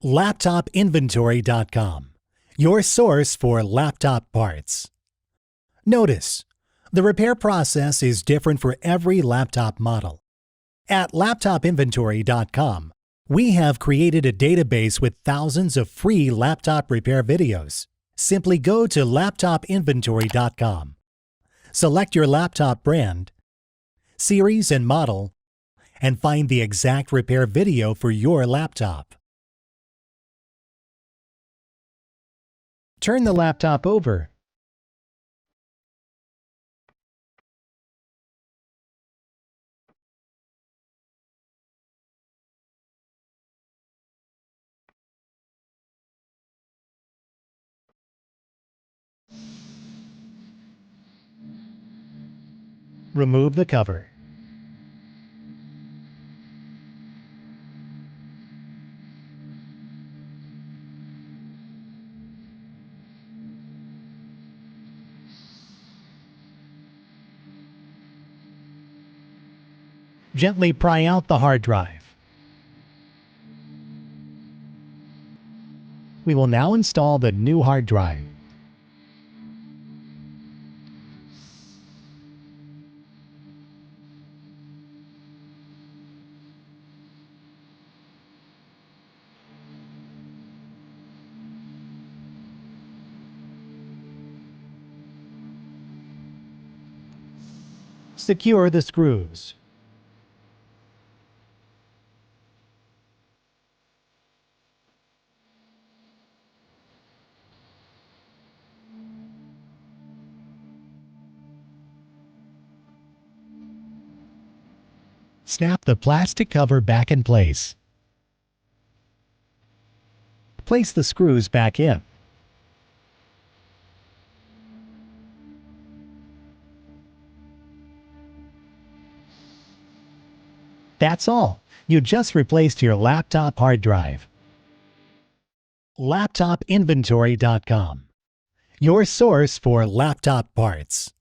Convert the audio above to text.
LaptopInventory.com, your source for laptop parts. Notice, the repair process is different for every laptop model. At LaptopInventory.com, we have created a database with thousands of free laptop repair videos. Simply go to LaptopInventory.com. Select your laptop brand, series and model, and find the exact repair video for your laptop. Turn the laptop over. Remove the cover. Gently pry out the hard drive. We will now install the new hard drive. Secure the screws. Snap the plastic cover back in place. Place the screws back in. That's all. You just replaced your laptop hard drive. LaptopInventory.com, your source for laptop parts.